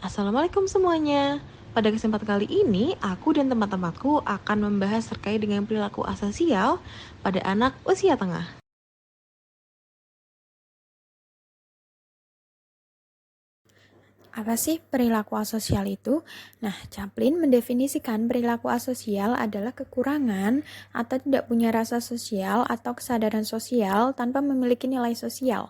Assalamualaikum semuanya. Pada kesempatan kali ini, aku dan teman-temanku akan membahas terkait dengan perilaku asosial pada anak usia tengah. Apa sih perilaku asosial itu? Nah, Chaplin mendefinisikan perilaku asosial adalah kekurangan atau tidak punya rasa sosial atau kesadaran sosial tanpa memiliki nilai sosial.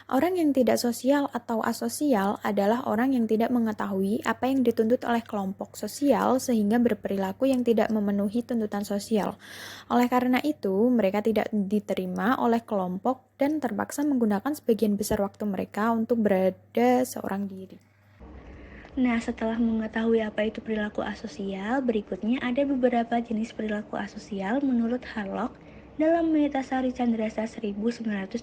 Orang yang tidak sosial atau asosial adalah orang yang tidak mengetahui apa yang dituntut oleh kelompok sosial sehingga berperilaku yang tidak memenuhi tuntutan sosial. Oleh karena itu, mereka tidak diterima oleh kelompok dan terpaksa menggunakan sebagian besar waktu mereka untuk berada seorang diri. Nah, setelah mengetahui apa itu perilaku asosial, berikutnya ada beberapa jenis perilaku asosial menurut Harlock dalam Menitasari Candrasa 1978.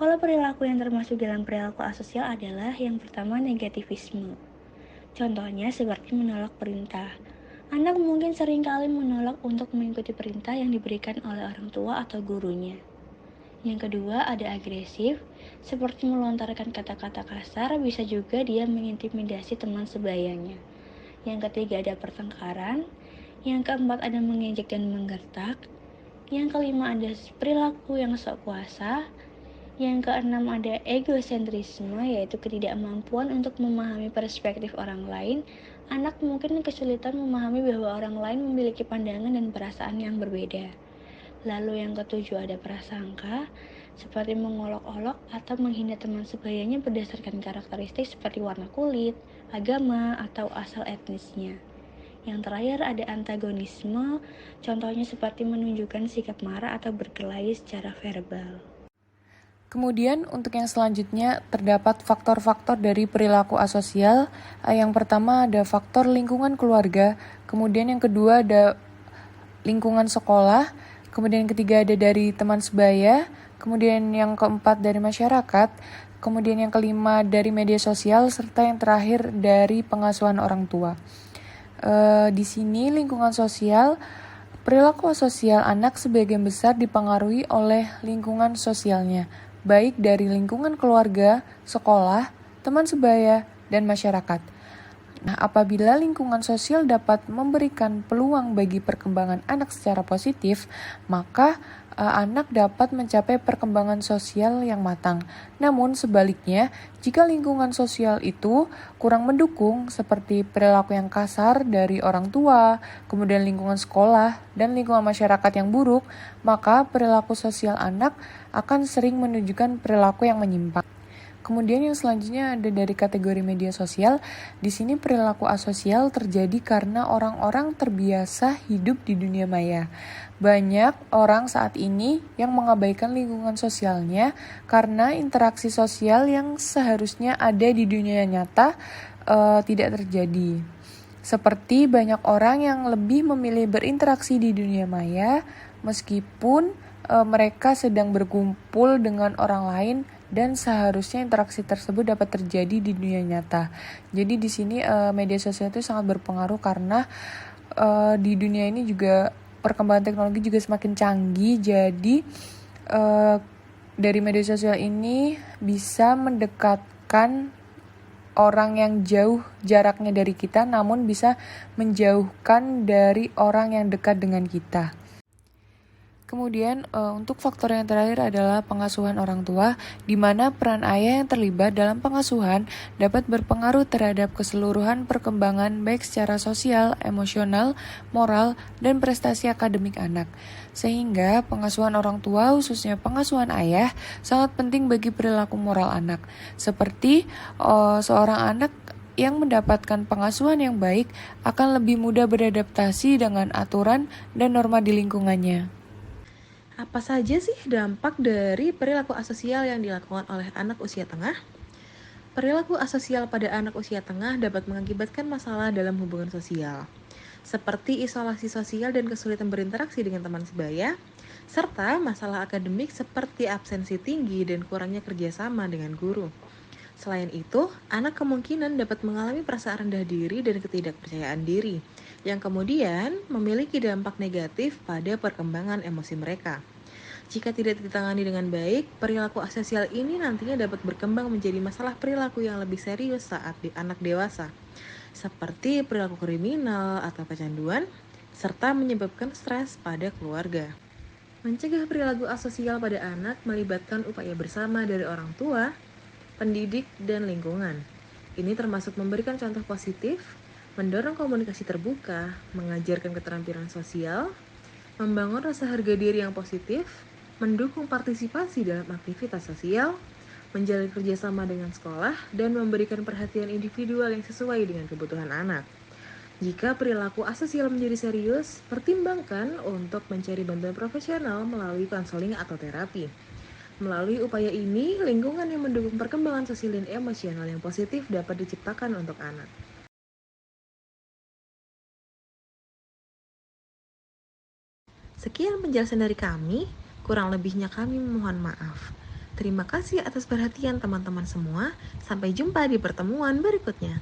Pola perilaku yang termasuk dalam perilaku asosial adalah yang pertama negativisme. Contohnya seperti menolak perintah. Anak mungkin seringkali menolak untuk mengikuti perintah yang diberikan oleh orang tua atau gurunya. Yang kedua ada agresif, seperti melontarkan kata-kata kasar, bisa juga dia mengintimidasi teman sebayanya. Yang ketiga ada pertengkaran, yang keempat ada mengejek dan menggertak, yang kelima ada perilaku yang sok kuasa, yang keenam ada egosentrisme, yaitu ketidakmampuan untuk memahami perspektif orang lain. Anak mungkin kesulitan memahami bahwa orang lain memiliki pandangan dan perasaan yang berbeda. Lalu yang ketujuh ada prasangka, seperti mengolok-olok atau menghina teman sebayanya berdasarkan karakteristik seperti warna kulit, agama, atau asal etnisnya. Yang terakhir ada antagonisme, contohnya seperti menunjukkan sikap marah atau berkelahi secara verbal. Kemudian untuk yang selanjutnya terdapat faktor-faktor dari perilaku asosial. Yang pertama ada faktor lingkungan keluarga, kemudian yang kedua ada lingkungan sekolah, kemudian yang ketiga ada dari teman sebaya, kemudian yang keempat dari masyarakat, kemudian yang kelima dari media sosial, serta yang terakhir dari pengasuhan orang tua. Di sini lingkungan sosial, perilaku sosial anak sebagian besar dipengaruhi oleh lingkungan sosialnya, baik dari lingkungan keluarga, sekolah, teman sebaya, dan masyarakat. Nah, apabila lingkungan sosial dapat memberikan peluang bagi perkembangan anak secara positif, maka anak dapat mencapai perkembangan sosial yang matang. Namun sebaliknya, jika lingkungan sosial itu kurang mendukung seperti perilaku yang kasar dari orang tua, kemudian lingkungan sekolah, dan lingkungan masyarakat yang buruk, maka perilaku sosial anak akan sering menunjukkan perilaku yang menyimpang. Kemudian yang selanjutnya ada dari kategori media sosial. Di sini perilaku asosial terjadi karena orang-orang terbiasa hidup di dunia maya. Banyak orang saat ini yang mengabaikan lingkungan sosialnya karena interaksi sosial yang seharusnya ada di dunia nyata tidak terjadi. Seperti banyak orang yang lebih memilih berinteraksi di dunia maya meskipun mereka sedang berkumpul dengan orang lain dan seharusnya interaksi tersebut dapat terjadi di dunia nyata. Jadi di sini media sosial itu sangat berpengaruh karena di dunia ini juga perkembangan teknologi juga semakin canggih. Jadi dari media sosial ini bisa mendekatkan orang yang jauh jaraknya dari kita, namun bisa menjauhkan dari orang yang dekat dengan kita. Kemudian untuk faktor yang terakhir adalah pengasuhan orang tua, di mana peran ayah yang terlibat dalam pengasuhan dapat berpengaruh terhadap keseluruhan perkembangan baik secara sosial, emosional, moral, dan prestasi akademik anak. Sehingga pengasuhan orang tua, khususnya pengasuhan ayah, sangat penting bagi perilaku moral anak. Seperti seorang anak yang mendapatkan pengasuhan yang baik akan lebih mudah beradaptasi dengan aturan dan norma di lingkungannya. Apa saja sih dampak dari perilaku asosial yang dilakukan oleh anak usia tengah? Perilaku asosial pada anak usia tengah dapat mengakibatkan masalah dalam hubungan sosial, seperti isolasi sosial dan kesulitan berinteraksi dengan teman sebaya, serta masalah akademik seperti absensi tinggi dan kurangnya kerjasama dengan guru. Selain itu, anak kemungkinan dapat mengalami perasaan rendah diri dan ketidakpercayaan diri, yang kemudian memiliki dampak negatif pada perkembangan emosi mereka. Jika tidak ditangani dengan baik, perilaku asosial ini nantinya dapat berkembang menjadi masalah perilaku yang lebih serius saat di anak dewasa, seperti perilaku kriminal atau kecanduan, serta menyebabkan stres pada keluarga. Mencegah perilaku asosial pada anak melibatkan upaya bersama dari orang tua, pendidik, dan lingkungan. Ini termasuk memberikan contoh positif, mendorong komunikasi terbuka, mengajarkan keterampilan sosial, membangun rasa harga diri yang positif, mendukung partisipasi dalam aktivitas sosial, menjalin kerjasama dengan sekolah, dan memberikan perhatian individual yang sesuai dengan kebutuhan anak. Jika perilaku asosial menjadi serius, pertimbangkan untuk mencari bantuan profesional melalui konseling atau terapi. Melalui upaya ini, lingkungan yang mendukung perkembangan sosial dan emosional yang positif dapat diciptakan untuk anak. Sekian penjelasan dari kami, kurang lebihnya kami memohon maaf. Terima kasih atas perhatian teman-teman semua. Sampai jumpa di pertemuan berikutnya.